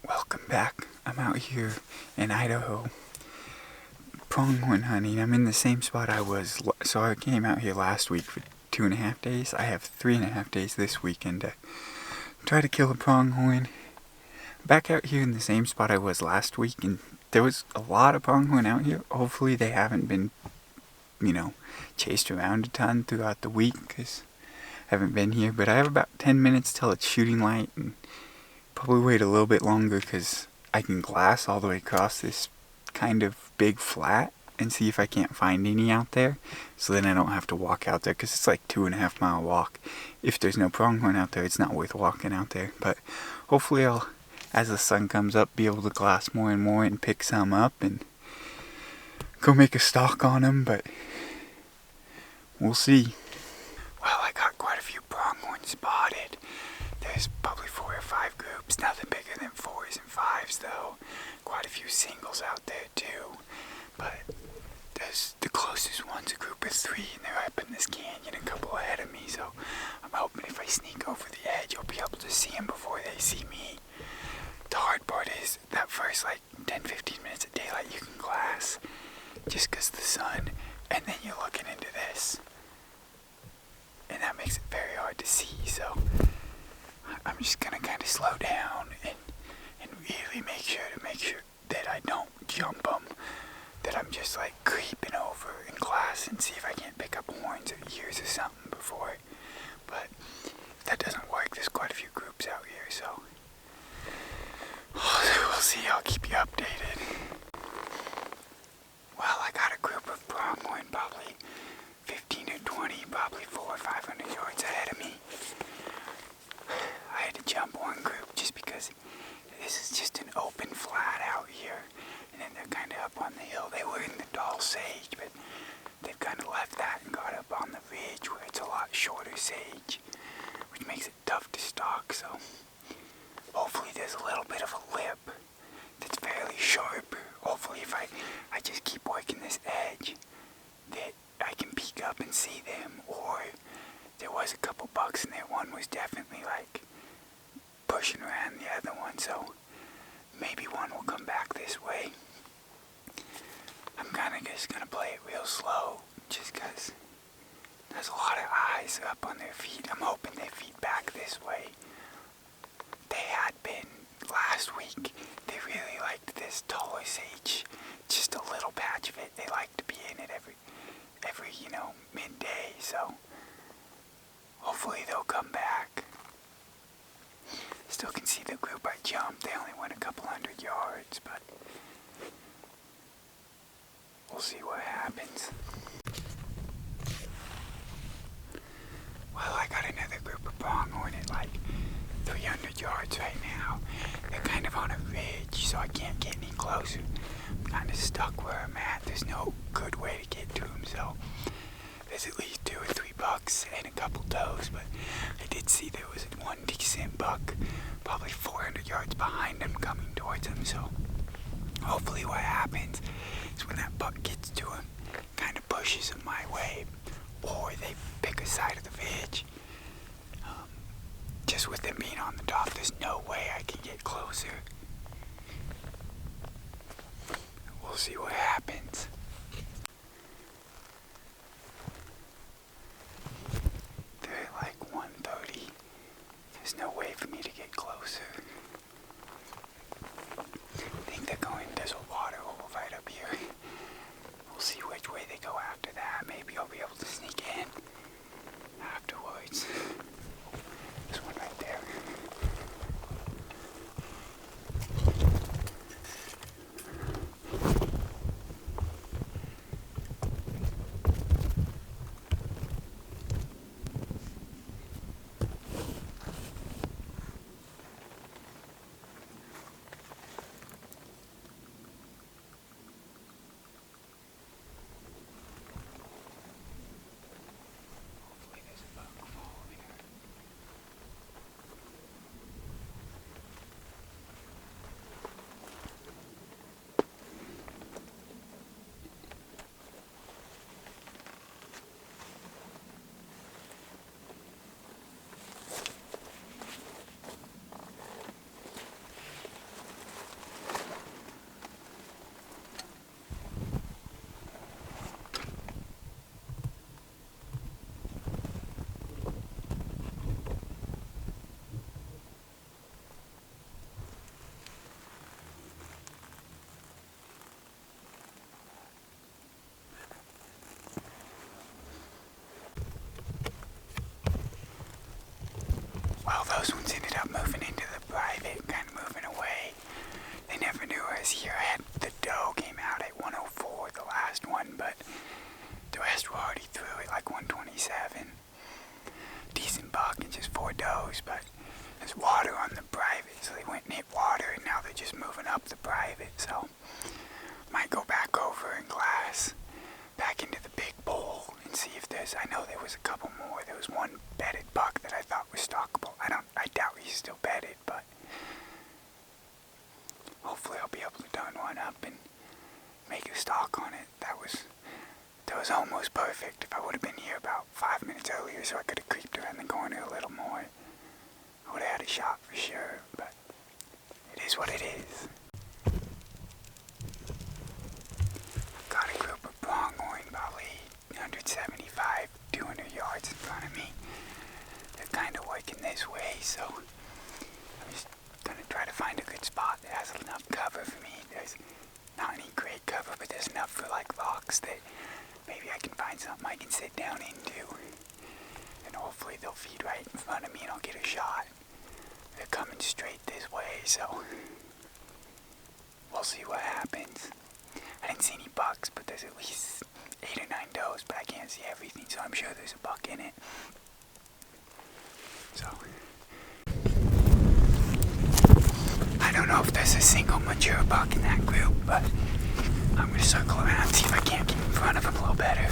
Welcome back. I'm out here in Idaho pronghorn hunting. I'm in the same spot I was. So I came out here last week for 2.5 days. I have 3.5 days this weekend to try to kill a pronghorn. Back out here in the same spot I was last week, and there was a lot of pronghorn out here. Hopefully they haven't been, chased around a ton throughout the week because I haven't been here. But I have about 10 minutes till it's shooting light, and probably wait a little bit longer because I can glass all the way across this kind of big flat and see if I can't find any out there, so then I don't have to walk out there because it's like 2.5 mile walk. If there's no pronghorn out there, it's not worth walking out there. But hopefully I'll, as the sun comes up, be able to glass more and more and pick some up and go make a stalk on them, but we'll see. Well, I got quite a few pronghorn spotted. There's probably 4 or 5 groups, nothing bigger than 4s and 5s though. Quite a few singles out there too. But there's the closest one's a group of 3, and they're up in this canyon a couple ahead of me, so I'm hoping if I sneak over the edge, I'll be able to see them before they see me. The hard part is that first 10-15 minutes of daylight you can glass just because of the sun, and then you're looking into this. And that makes it very hard to see, so I'm just gonna kind of slow down and really make sure that I don't jump them, that I'm just creeping over and glass and see if I can't pick up horns or ears or something before. But if that doesn't work, there's quite a few groups out here, so we'll see. I'll keep you updated. Well, I got a group of pronghorn, probably 15 or 20, probably 400 or 500 yards ahead of me. I had to jump one group just because this is just an open flat out here, and then they're kind of up on the hill. They were in the tall sage, but they've kind of left that and got up on the ridge where it's a lot shorter sage, which makes it tough to stalk. So hopefully there's a little bit of a lip that's fairly sharp. Hopefully if I just keep working this edge, that I can peek up and see them. Or there was a couple bucks in there. One was definitely pushing around the other one, so maybe one will come back this way. I'm kind of just gonna play it real slow, just because there's a lot of eyes up on their feet. I'm hoping they feed back this way. They had been last week. They really liked this taller sage, just a little patch of it. They like to be in it every midday, so hopefully they'll come back. Still can see the group I jumped. They only went a couple 100 yards, but we'll see what happens. Well, I got another group of pronghorn at 300 yards right now. They're kind of on a ridge, so I can't get any closer. I'm kind of stuck where I'm at. There's no good way to get to them, so there's at least 2 or 3 bucks and a couple does, but I did see there was one decent buck, probably 400 yards behind him coming towards him, so hopefully what happens is when that buck gets to him, kind of pushes him my way, or they pick a side of the ridge. Just with them being on the top, there's no way I can get closer. We'll see what happens. They're at 130. There's no way for me to get closer. I think they're going, there's a water hole right up here. We'll see which way they go after that. Maybe I'll be able to sneak in afterwards. This one right there. those ones ended up moving into the private, kind of moving away. They never knew I was here. I had the doe came out at 104, the last one, but the rest were already through at like 127. Decent buck and just 4 does, but there's water on the private, so they went and hit water, and now they're just moving up the private, so might go back over and glass back into the big bowl and see if there's, I know there was a couple more. There was one bedded buck that I thought was stockable. I doubt he's still bedded, but hopefully I'll be able to turn one up and make a stock on it. That was almost perfect. If I would have been here about 5 minutes earlier so I could have creeped around the corner a little more, I would have had a shot for sure, but it is what it is. Got a group of pronghorn, probably 175, 200 yards in front of me. They're kind of working this way, so I'm just going to try to find a good spot that has enough cover for me. There's not any great cover, but there's enough for like rocks that maybe I can find something I can sit down into. And hopefully they'll feed right in front of me and I'll get a shot. They're coming straight this way, so we'll see what happens. I didn't see any bucks, but there's at least 8 or 9 does, but I can't see everything, so I'm sure there's a buck in it. So I don't know if there's a single mature buck in that group, but I'm going to circle around and see if I can't get in front of him a little better.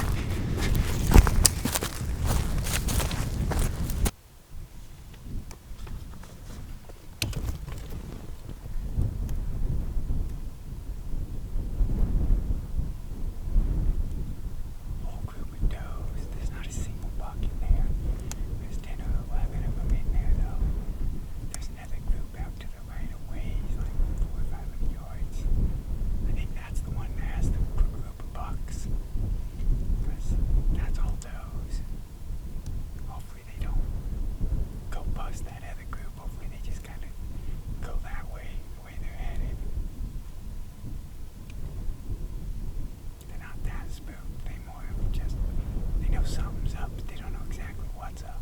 Something's up, but they don't know exactly what's up.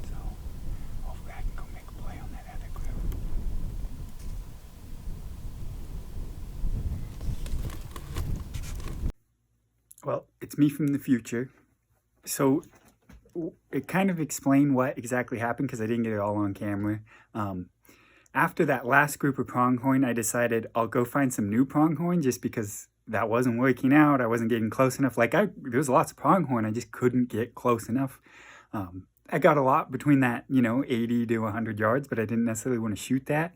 So, hopefully I can go make a play on that other group. Well, it's me from the future. So, it kind of explained what exactly happened because I didn't get it all on camera. After that last group of pronghorn, I decided I'll go find some new pronghorn just because that wasn't working out. I wasn't getting close enough. There was lots of pronghorn. I just couldn't get close enough. I got a lot between that, 80 to 100 yards, but I didn't necessarily want to shoot that.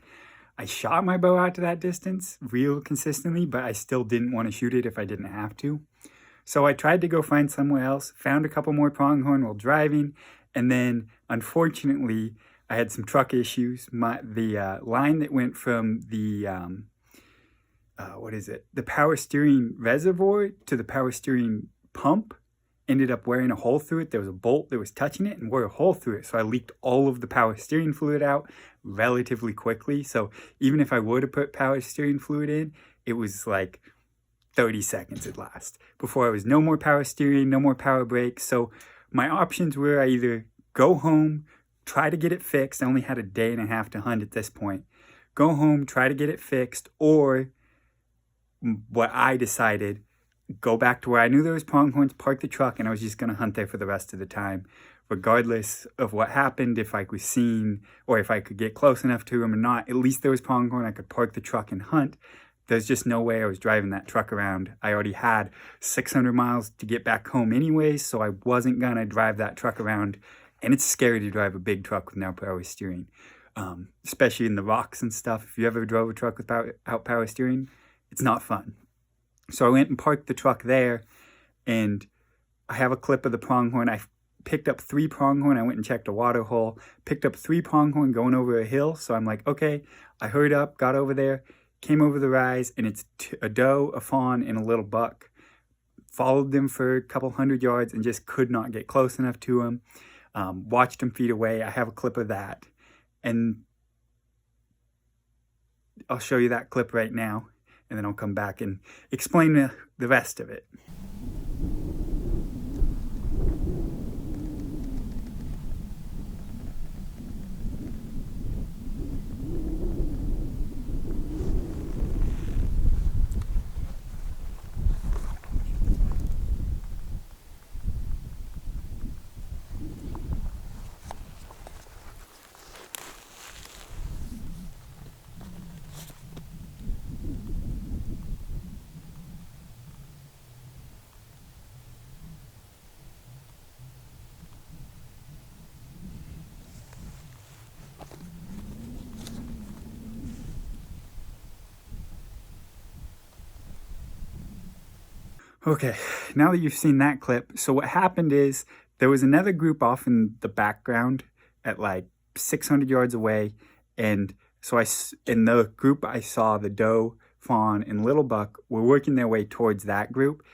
I shot my bow out to that distance real consistently, but I still didn't want to shoot it if I didn't have to. So I tried to go find somewhere else, found a couple more pronghorn while driving, and then unfortunately I had some truck issues. The line that went from the the power steering reservoir to the power steering pump ended up wearing a hole through it. There was a bolt that was touching it and wore a hole through it. So I leaked all of the power steering fluid out relatively quickly. So even if I were to put power steering fluid in, it was like 30 seconds at last. Before I was no more power steering, no more power brakes. So my options were I either go home, try to get it fixed. I only had a day and a half to hunt at this point. Go home, try to get it fixed, or what I decided, go back to where I knew there was pronghorns, park the truck, and I was just going to hunt there for the rest of the time. Regardless of what happened, if I was seen or if I could get close enough to him or not, at least there was pronghorn. I could park the truck and hunt. There's just no way I was driving that truck around. I already had 600 miles to get back home anyways, so I wasn't going to drive that truck around. And it's scary to drive a big truck with no power steering, especially in the rocks and stuff. If you ever drove a truck without power steering, it's not fun. So I went and parked the truck there, and I have a clip of the pronghorn. I picked up 3 pronghorn. I went and checked a water hole, picked up 3 pronghorn going over a hill. So I'm like, okay, I hurried up, got over there, came over the rise, and it's a doe, a fawn, and a little buck. Followed them for a couple hundred yards and just could not get close enough to them. Watched them feed away. I have a clip of that. And I'll show you that clip right now. And then I'll come back and explain the rest of it. Okay, now that you've seen that clip, so what happened is there was another group off in the background at like 600 yards away, and so in the group I saw the doe, fawn, and little buck were working their way towards that group,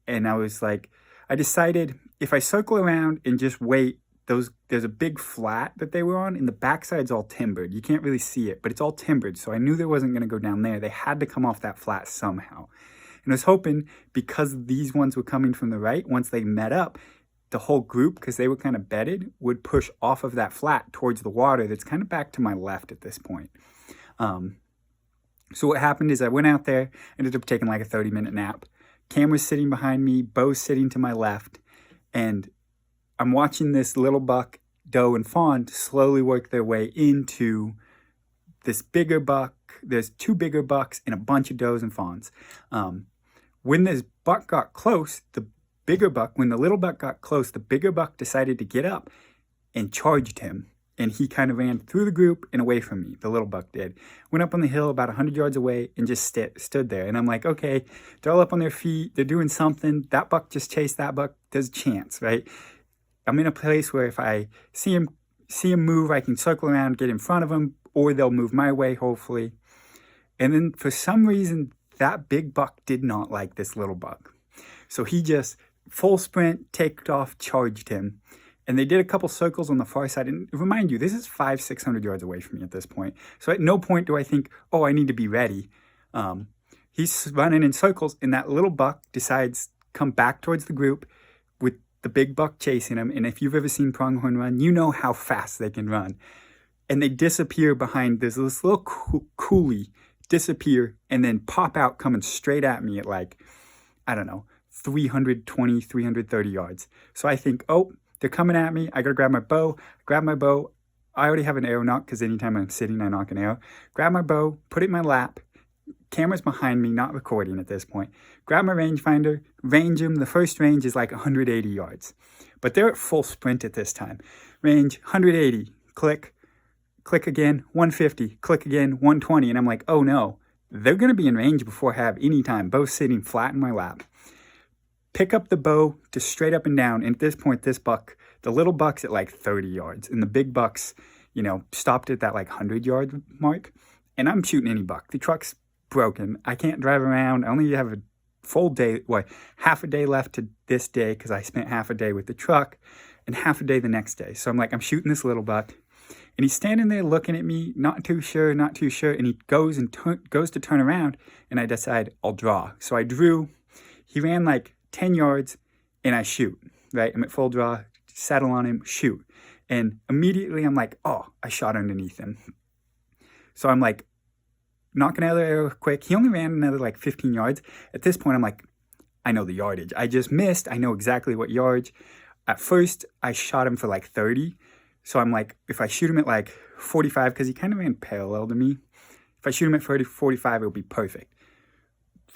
and I was like, I decided if I circle around and just wait, there's a big flat that they were on, and the backside's all timbered. You can't really see it, but it's all timbered, so I knew they wasn't going to go down there. They had to come off that flat somehow. And I was hoping, because these ones were coming from the right, once they met up, the whole group, because they were kind of bedded, would push off of that flat towards the water that's kind of back to my left at this point. So what happened is I went out there, ended up taking like a 30-minute nap. Camera's sitting behind me, bow's sitting to my left, and I'm watching this little buck, doe, and fawn slowly work their way into this bigger buck. There's two bigger bucks and a bunch of does and fawns. When this buck got close, when the little buck got close, the bigger buck decided to get up and charged him. And he kind of ran through the group and away from me, the little buck did. Went up on the hill about 100 yards away and just stood there. And I'm like, okay, they're all up on their feet. They're doing something. That buck just chased that buck. There's a chance, right? I'm in a place where if I see him move, I can circle around, get in front of him, or they'll move my way, hopefully. And then for some reason, that big buck did not like this little buck. So he just full sprint, taked off, charged him. And they did a couple circles on the far side. And remind you, this is 500-600 yards away from me at this point. So at no point do I think, oh, I need to be ready. He's running in circles, and that little buck decides come back towards the group with the big buck chasing him. And if you've ever seen pronghorn run, you know how fast they can run. And they disappear behind this little coulee, disappear, and then pop out coming straight at me at like, I don't know, 320, 330 yards. So I think, oh, they're coming at me. I got to grab my bow. Grab my bow. I already have an arrow nock because anytime I'm sitting, I nock an arrow. Grab my bow, put it in my lap. Camera's behind me, not recording at this point. Grab my rangefinder, range them. The first range is like 180 yards. But they're at full sprint at this time. Range 180, click, click again, 150, click again, 120. And I'm like, oh no, they're going to be in range before I have any time. Bow sitting flat in my lap. Pick up the bow to straight up and down. And at this point, this buck, the little buck's at like 30 yards. And the big buck's, stopped at that like 100-yard mark. And I'm shooting any buck. The truck's broken. I can't drive around. I only have a full day, half a day left to this day because I spent half a day with the truck and half a day the next day. So I'm shooting this little buck. And he's standing there looking at me, not too sure. And he goes to turn around. And I decide I'll draw. So I drew. He ran like 10 yards, and I shoot, right? I'm at full draw, settle on him, shoot. And immediately I'm like, oh, I shot underneath him. So I'm like, knock another arrow quick. He only ran another like 15 yards. At this point, I'm like, I know the yardage. I just missed. I know exactly what yardage. At first, I shot him for like 30. So I'm like, if I shoot him at like 45, because he kind of ran parallel to me. If I shoot him at 30, 45, it'll be perfect.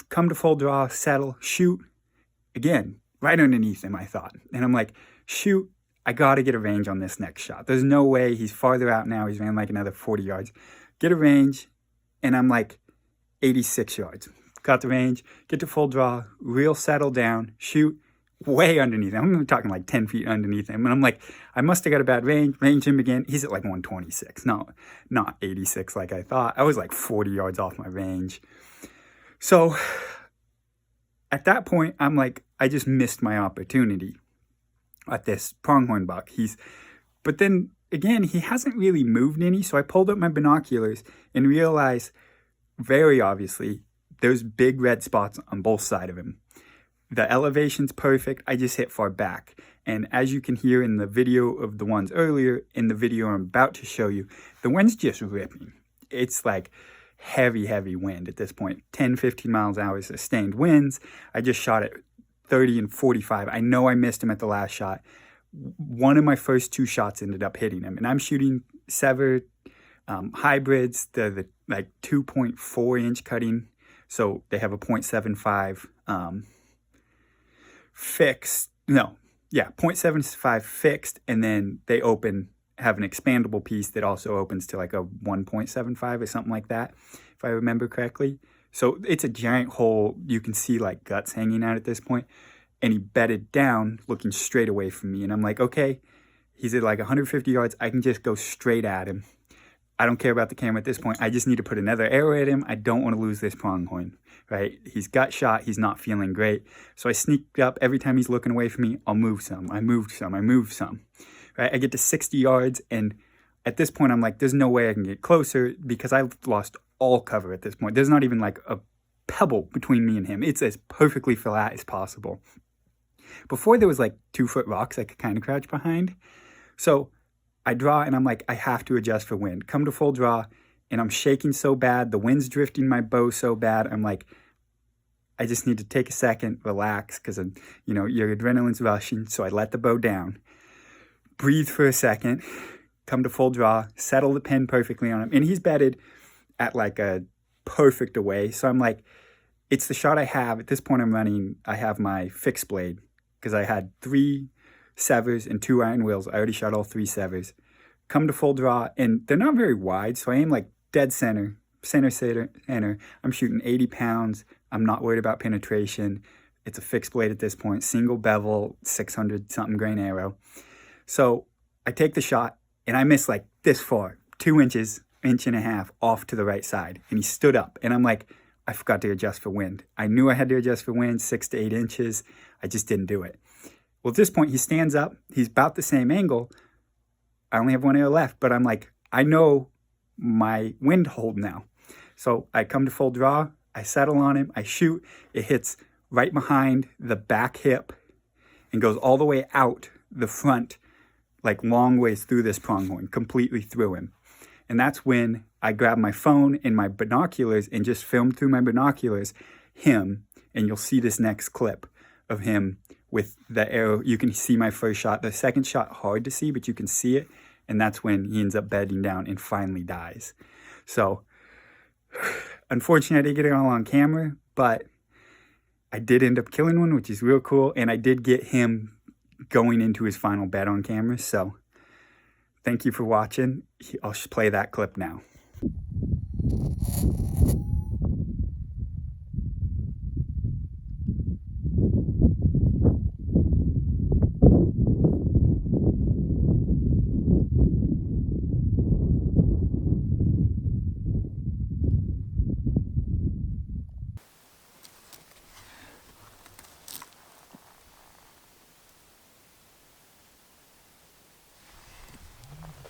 Come to full draw, settle, shoot. Again, right underneath him, I thought. And I'm like, shoot, I got to get a range on this next shot. There's no way. He's farther out now. He's ran like another 40 yards. Get a range, and I'm like 86 yards. Got the range, get to full draw, real settle down, shoot, way underneath him. I'm talking like 10 feet underneath him. And I'm like, I must have got a bad range him again. He's at like 126. No, not 86 like I thought. I was like 40 yards off my range. So at that point, I'm like, I just missed my opportunity at this pronghorn buck. But then again, he hasn't really moved any. So I pulled up my binoculars and realized very obviously there's big red spots on both sides of him. The elevation's perfect. I just hit far back. And as you can hear in the video of the ones earlier, in the video I'm about to show you, the wind's just ripping. It's like heavy wind at this point. 10, 15 miles an hour sustained winds. I just shot at 30 and 45. I know I missed him at the last shot. One of my first two shots ended up hitting him. And I'm shooting severed hybrids. They're the like 2.4 inch cutting. So they have a 0.75 fixed. No, yeah, 0.75 fixed. And then they have an expandable piece that also opens to like a 1.75 or something like that, if I remember correctly. So it's a giant hole. You can see like guts hanging out at this point. And he bedded down looking straight away from me. And I'm like, okay, he's at like 150 yards. I can just go straight at him. I don't care about the camera at this point. I just need to put another arrow at him. I don't want to lose this pronghorn, right? He's got shot. He's not feeling great. So I sneaked up. Every time he's looking away from me, I'll move some. I move some. I move some, right? I get to 60 yards. And at this point, I'm like, there's no way I can get closer because I've lost all cover at this point. There's not even like a pebble between me and him. It's as perfectly flat as possible. Before there was like 2-foot rocks I could kind of crouch behind. So I draw and I'm like, I have to adjust for wind. Come to full draw and I'm shaking so bad. The wind's drifting my bow so bad. I'm like, I just need to take a second, relax, because, your adrenaline's rushing. So I let the bow down, breathe for a second, come to full draw, settle the pin perfectly on him. And he's bedded at like a perfect away. So I'm like, it's the shot I have. At this point I have my fixed blade because I had 3 severs and 2 iron wheels. I already shot all 3 severs. Come to full draw, and they're not very wide, so I aim like dead center. I'm shooting 80 pounds. I'm not worried about penetration. It's a fixed blade at this point, single bevel, 600-something grain arrow. So I take the shot, and I miss like this far, 2 inches, 1.5 inches off to the right side, and he stood up, and I'm like, I forgot to adjust for wind. I knew I had to adjust for wind, 6 to 8 inches. I just didn't do it. Well, at this point, he stands up. He's about the same angle. I only have 1 arrow left, but I'm like, I know my wind hold now. So I come to full draw. I settle on him. I shoot. It hits right behind the back hip and goes all the way out the front, like long ways through this pronghorn, completely through him. And that's when I grabbed my phone and my binoculars and just filmed through my binoculars him. And you'll see this next clip of him with the arrow. You can see my first shot. The second shot, hard to see, but you can see it. And that's when he ends up bedding down and finally dies. So, unfortunately, I didn't get it all on camera, but I did end up killing one, which is real cool. And I did get him going into his final bed on camera. So, thank you for watching. I'll play that clip now.